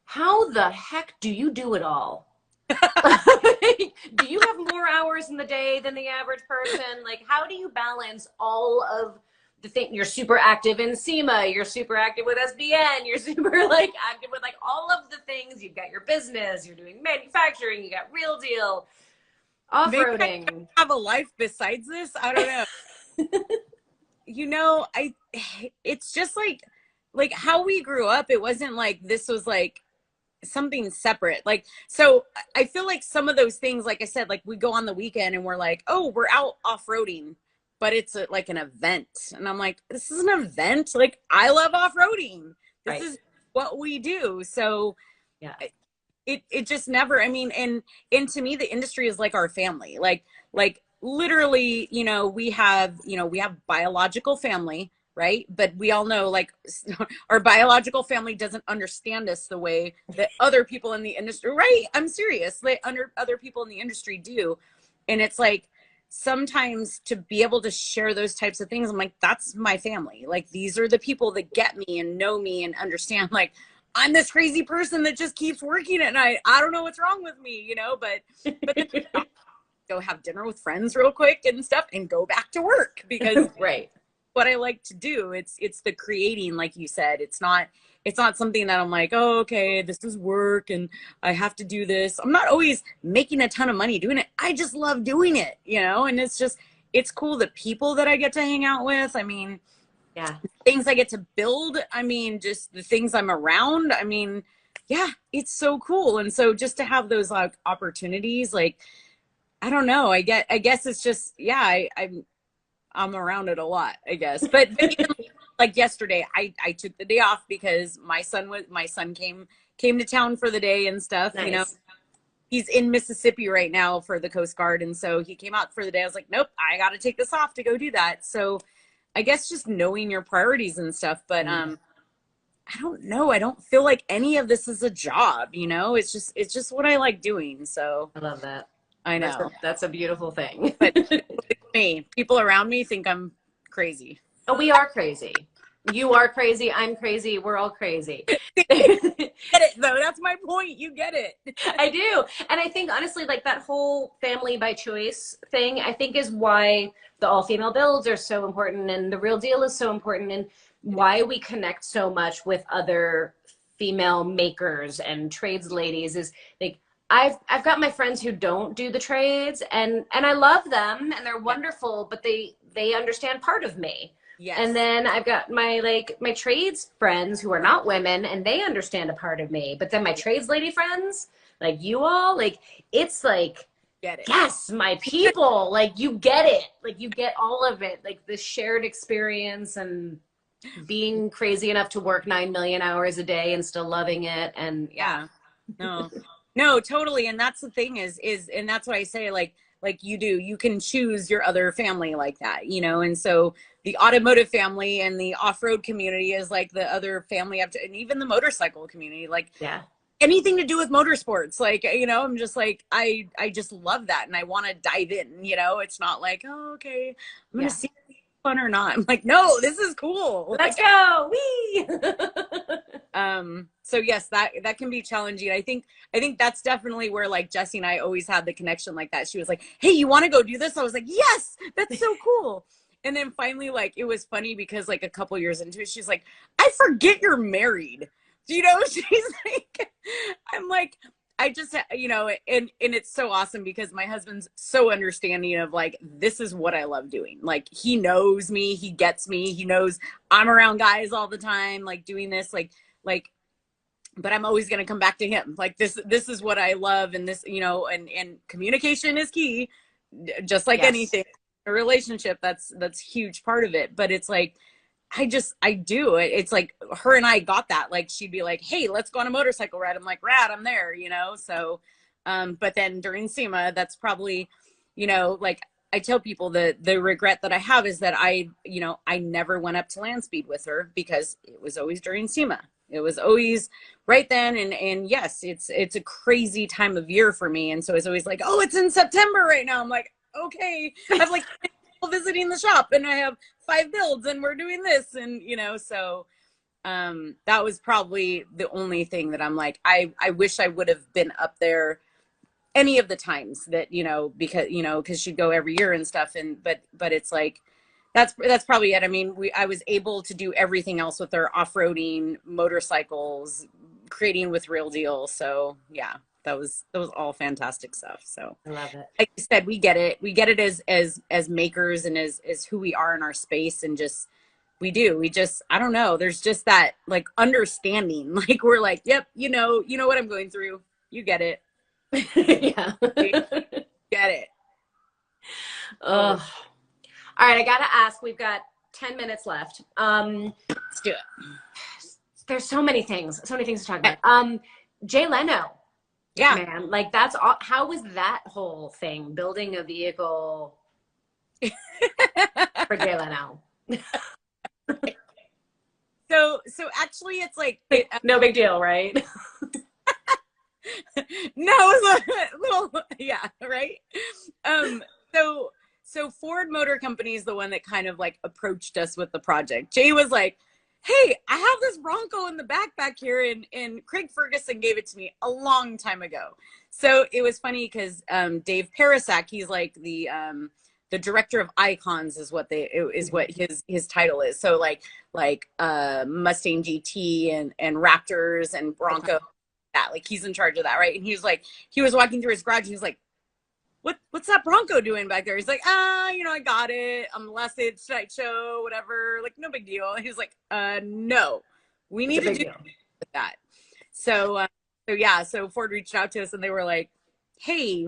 how the heck do you do it all? Do you have more hours in the day than the average person? Like, how do you balance all of the thing? You're super active in SEMA, you're super active with SBN, you're super like active with like all of the things. You've got your business, you're doing manufacturing, you got Real Deal, off-roading. Maybe I have a life besides this. I don't know. It's just like how we grew up. It wasn't like this was like something separate. Like, so I feel like some of those things, like I said, like we go on the weekend and we're like, oh, we're out off-roading, but it's like an event. And I'm like, this is an event. Like, I love off-roading. This is what we do. So yeah, it just never, I mean, and to me, the industry is like our family, like literally, we have biological family, right? But we all know, like, our biological family doesn't understand us the way that other people in the industry, right? I'm serious. Like, other people in the industry do. And it's like, sometimes to be able to share those types of things, I'm like, that's my family. Like, these are the people that get me and know me and understand, like, I'm this crazy person that just keeps working at night. I don't know what's wrong with me, but go have dinner with friends real quick and stuff and go back to work because right. what I like to do. It's the creating, like you said. It's not something that I'm like, oh, okay, this is work and I have to do this. I'm not always making a ton of money doing it. I just love doing it, and it's cool. The people that I get to hang out with. I mean, yeah, things I get to build. I mean, just the things I'm around. I mean, yeah, it's so cool. And so just to have those like opportunities, like, I don't know. I guess it's just, yeah, I'm around it a lot, I guess. But even like yesterday, I took the day off because my son came to town for the day and stuff. Nice. He's in Mississippi right now for the Coast Guard, and so he came out for the day. I was like, nope, I got to take this off to go do that. So I guess just knowing your priorities and stuff. But I don't know. I don't feel like any of this is a job. It's just what I like doing. So I love that. I know that's a beautiful thing. But people around me think I'm crazy. Oh, we are crazy. You are crazy. I'm crazy. We're all crazy. Get it though. That's my point. You get it. I do. And I think honestly, like that whole family by choice thing, I think is why the all female builds are so important and the real deal is so important and why we connect so much with other female makers and trades ladies is like, I've got my friends who don't do the trades and I love them and they're wonderful, but they understand part of me. Yes. And then I've got my trades friends who are not women and they understand a part of me. But then my trades lady friends, like you all, like it's like, get it. Yes, my people, like you get it. Like you get all of it. Like the shared experience and being crazy enough to work 9 million hours a day and still loving it. And yeah. No, totally. And that's the thing is, and that's what I say, like you can choose your other family like that, and so the automotive family and the off-road community is like the other family up to, and even the motorcycle community, like anything to do with motorsports, like, I'm just like, I just love that. And I want to dive in, it's not like, oh, okay, I'm going to see if it's fun or not. I'm like, no, this is cool. Let's go. Whee! So yes, that can be challenging. I think that's definitely where like Jessi and I always had the connection like that. She was like, hey, you want to go do this? I was like, yes, that's so cool. And then finally, like, it was funny because like a couple years into it, she's like, I forget you're married. She's like, I'm like, I just, and it's so awesome because my husband's so understanding of like, this is what I love doing. Like, he knows me, he gets me, he knows I'm around guys all the time, like doing this, like, but I'm always going to come back to him. Like this is what I love. And this, and communication is key, just like anything, a relationship, that's huge part of it. But it's like, I do it. It's like her and I got that, like, she'd be like, hey, let's go on a motorcycle ride. I'm like, rad, I'm there, So, but then during SEMA, that's probably, like I tell people the regret that I have is that I never went up to land speed with her because it was always during SEMA. It was always right then. And yes, it's a crazy time of year for me. And so it's always like, oh, it's in September right now. I'm like, okay, I have like people visiting the shop and I have 5 builds and we're doing this. And, so that was probably the only thing that I'm like, I wish I would have been up there any of the times that, because she'd go every year and stuff. And, but it's like, that's probably it. I mean, I was able to do everything else with her, off-roading, motorcycles, creating with Real Deal. So yeah, that was all fantastic stuff. So I love it. Like you said, we get it. We get it as makers and as who we are in our space, and just we just, I don't know. There's just that like understanding. Like we're like, yep, you know what I'm going through. You get it. Yeah. Get it. Oh. All right, I gotta ask. We've got 10 minutes left. Let's do it. There's so many things to talk about. Jay Leno. Yeah, man, like that's all. How was that whole thing? Building a vehicle for Jay Leno. So actually, it's like no big deal, right? No, it's a little, yeah, right. So Ford Motor Company is the one that kind of like approached us with the project. Jay was like, hey, I have this Bronco in the backpack here, and Craig Ferguson gave it to me a long time ago. So it was funny because Dave Parasak, he's like the director of icons is what his title is. So like Mustang GT and Raptors and Bronco, that like he's in charge of that, right? And he was walking through his garage and he was like, what's that Bronco doing back there? He's like, I got it. I'm the last day of Tonight Show, whatever. Like, no big deal. And he's like, no, we need to do that. So Ford reached out to us and they were like, hey,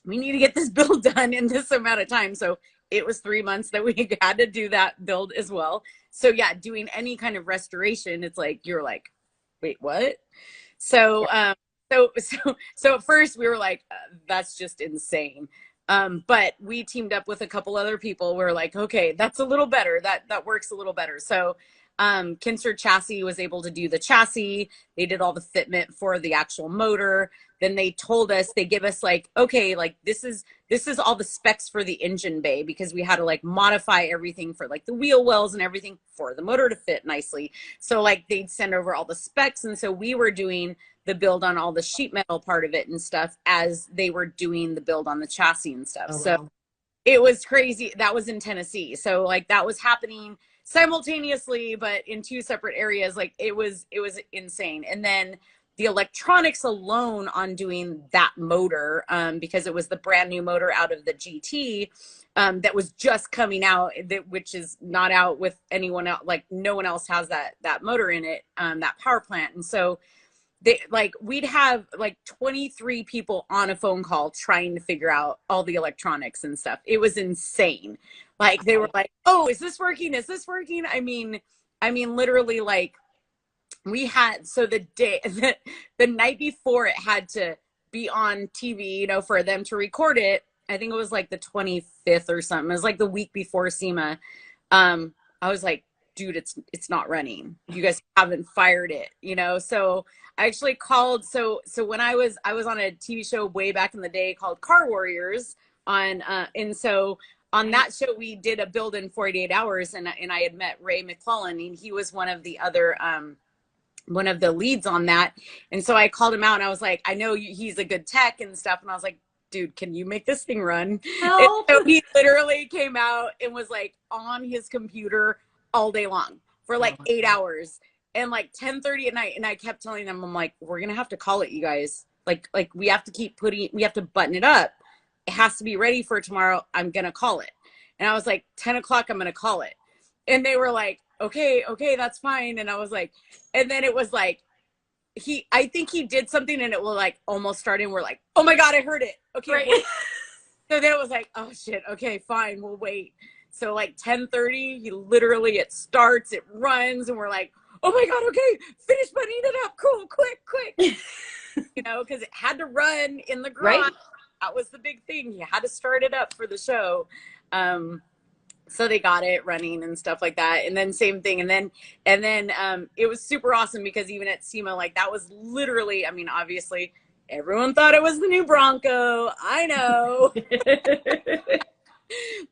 we need to get this build done in this amount of time. So it was 3 months that we had to do that build as well. So yeah, doing any kind of restoration, it's like, you're like, wait, what? So at first we were like, that's just insane. But we teamed up with a couple other people. We're like, okay, that's a little better. That works a little better. So Kinser Chassis was able to do the chassis. They did all the fitment for the actual motor. Then they told us, they give us like, okay, like this is all the specs for the engine bay, because we had to like modify everything for like the wheel wells and everything for the motor to fit nicely. So like they'd send over all the specs. And so we were doing the build on all the sheet metal part of it and stuff as they were doing the build on the chassis and stuff. Oh, so wow. It was crazy. That was in Tennessee. So like that was happening simultaneously, but in two separate areas. Like it was insane. And then the electronics alone on doing that motor, because it was the brand new motor out of the GT, that was just coming out, which is not out with anyone else. Like no one else has that motor in it, that power plant. And so we'd have like 23 people on a phone call trying to figure out all the electronics and stuff. It was insane. Like they were like, oh, is this working? Is this working? I mean, literally, like we had, so the night before it had to be on TV, for them to record it. I think it was like the 25th or something. It was like the week before SEMA. I was like, dude, it's not running. You guys haven't fired it, So I actually called. So when I was on a TV show way back in the day called Car Warriors and so on that show we did a build in 48 hours, and I had met Ray McClellan, and he was one of the other one of the leads on that. And so I called him out and I was like, I know he's a good tech and stuff. And I was like, dude, can you make this thing run? And so he literally came out and was like on his computer all day long for like 8 hours, and like 10:30 at night. And I kept telling him, I'm like, we're going to have to call it, you guys. Like we have to button it up. It has to be ready for tomorrow. I'm going to call it. And I was like, 10 o'clock, I'm going to call it. And they were like, okay, that's fine. And I was like, and then it was like, I think he did something and it will like almost start, and we're like, oh my God, I heard it. Okay. Right. So then it was like, oh shit. Okay, fine. We'll wait. So like 10:30, it starts, it runs, and we're like, oh my God, okay, finish buttoning it up. Cool, quick. Because it had to run in the garage. Right. That was the big thing. You had to start it up for the show. So they got it running and stuff like that. And then same thing. And then it was super awesome because even at SEMA, like that was literally, obviously everyone thought it was the new Bronco. I know.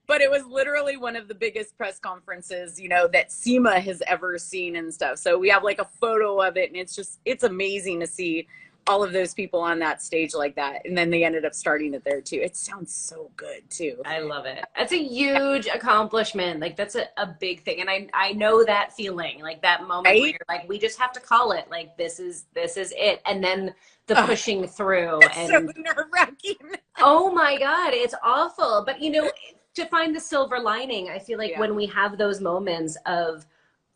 But it was literally one of the biggest press conferences, that SEMA has ever seen and stuff. So we have like a photo of it, and it's amazing to see all of those people on that stage like that. And then they ended up starting it there too. It sounds so good too. I love it. That's a huge accomplishment. Like that's a big thing. And I know that feeling, like that moment, right? Where you're like, we just have to call it. Like this is it. And then the pushing through. And so nerve-wracking. Oh my God, it's awful. But to find the silver lining, I feel like when we have those moments of,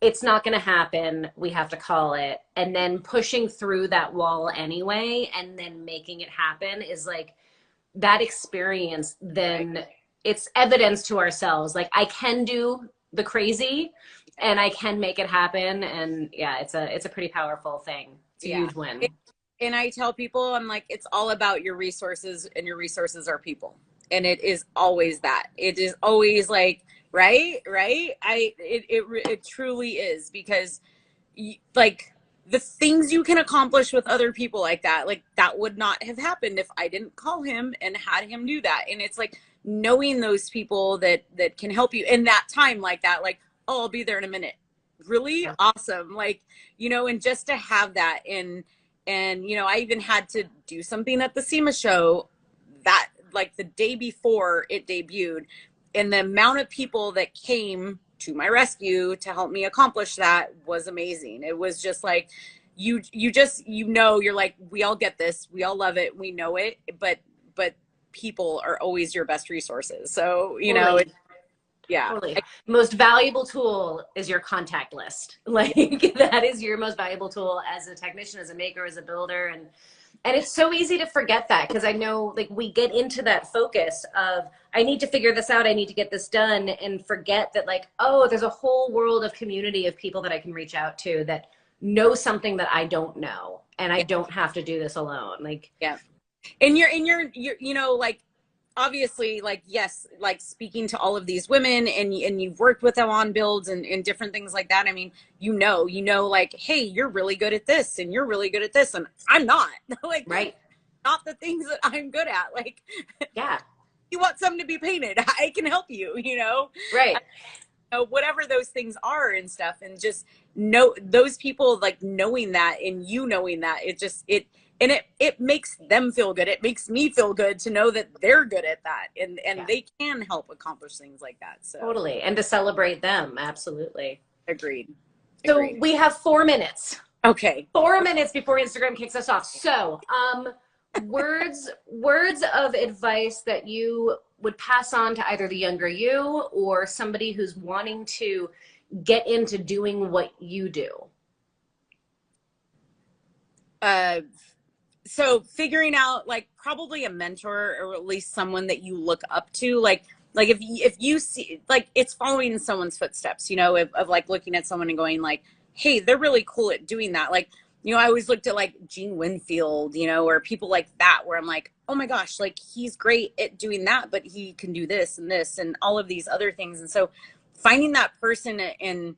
it's not going to happen, we have to call it, and then pushing through that wall anyway, and then making it happen is like that experience. Then it's evidence to ourselves. Like I can do the crazy and I can make it happen. And yeah, it's a pretty powerful thing. It's a huge win. And I tell people, I'm like, it's all about your resources, and your resources are people. And it is always that. It is always like, right. It truly is, because like the things you can accomplish with other people like that would not have happened if I didn't call him and had him do that. And it's like knowing those people that can help you in that time like that, like, oh, I'll be there in a minute. really awesome. Like, you know, and just to have that. And, you know, I even had to do something at the SEMA show that like the day before it debuted, and the amount of people that came to my rescue to help me accomplish that was amazing. It was just like, you just, you know, you're like, we all get this, we all love it, we know it, but people are always your best resources. So, you know, yeah. Totally. Most valuable tool is your contact list. Like that is your most valuable tool as a technician, as a maker, as a builder. And it's so easy to forget that, because I know like we get into that focus of, I need to figure this out, I need to get this done, and forget that like, oh, there's a whole world of community of people that I can reach out to that know something that I don't know, and I don't have to do this alone. Like, yeah. And you're, you know, like, obviously, like, yes, like speaking to all of these women, and you've worked with them on builds and different things like that. I mean, you know, like, hey, you're really good at this and you're really good at this, and I'm not. Like, right. Not the things that I'm good at. Like, yeah. You want something to be painted, I can help you, you know? Right. Whatever those things are and stuff. And just know those people, like knowing that, and you knowing that, it makes them feel good. It makes me feel good to know that they're good at that, and they can help accomplish things like that. So totally. And to celebrate them. Absolutely. Agreed. So we have 4 minutes. Okay. 4 minutes before Instagram kicks us off. So, words of advice that you would pass on to either the younger you or somebody who's wanting to get into doing what you do. So figuring out, like, probably a mentor, or at least someone that you look up to, like if you see, like, it's following in someone's footsteps, you know, of like looking at someone and going like, hey, they're really cool at doing that. Like, you know, I always looked at like Gene Winfield, you know, or people like that, where I'm like, oh my gosh, like he's great at doing that, but he can do this and all of these other things. And so finding that person and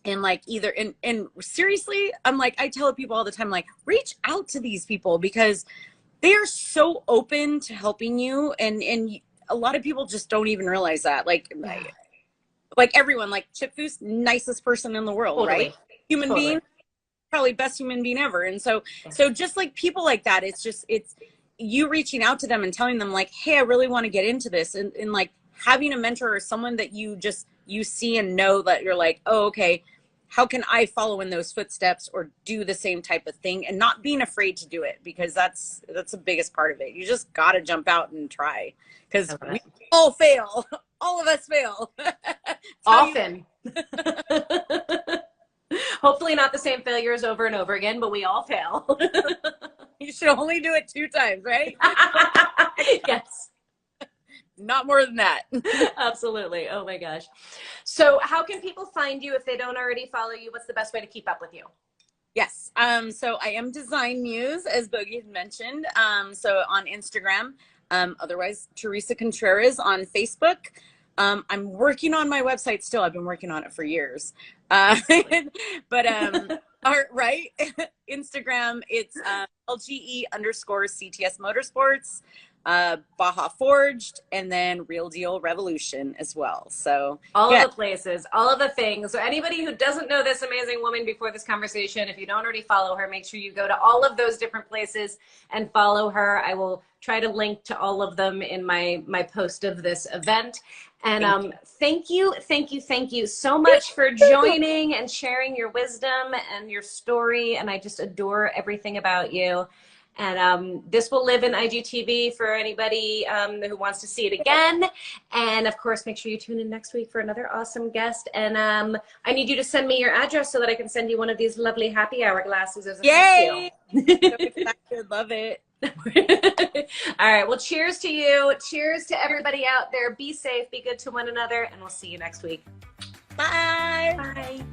like either, and seriously, I'm like, I tell people all the time, like, reach out to these people, because they are so open to helping you. And a lot of people just don't even realize that. Like everyone, like Chip Foose, nicest person in the world, totally. Right? Human being, probably best human being ever. And so just like people like that, it's you reaching out to them and telling them like, hey, I really want to get into this. And like having a mentor or someone that you see and know that you're like, oh, okay, how can I follow in those footsteps or do the same type of thing, and not being afraid to do it, because that's the biggest part of it. You just got to jump out and try, because we all fail. All of us fail. Often. Hopefully not the same failures over and over again, but we all fail. You should only do it 2 times, right? Yes. Not more than that. Absolutely. Oh my gosh. So how can people find you if they don't already follow you? What's the best way to keep up with you? Yes. So I am Design Muse, as Bogi had mentioned. So on Instagram, otherwise Theresa Contreras on Facebook. I'm working on my website still. I've been working on it for years. But right. Instagram, it's LGE_CTS Motorsports. Baja Forged, and then Real Deal Revolution as well. So all of the places, all of the things. So anybody who doesn't know this amazing woman before this conversation, if you don't already follow her, make sure you go to all of those different places and follow her. I will try to link to all of them in my post of this event. And thank you so much for joining and sharing your wisdom and your story. And I just adore everything about you. And this will live in IGTV for anybody who wants to see it again. And of course, make sure you tune in next week for another awesome guest. And I need you to send me your address so that I can send you one of these lovely happy hour glasses as a Yay! thank you. So excited. Love it. All right. Well, cheers to you. Cheers to everybody out there. Be safe. Be good to one another. And we'll see you next week. Bye. Bye.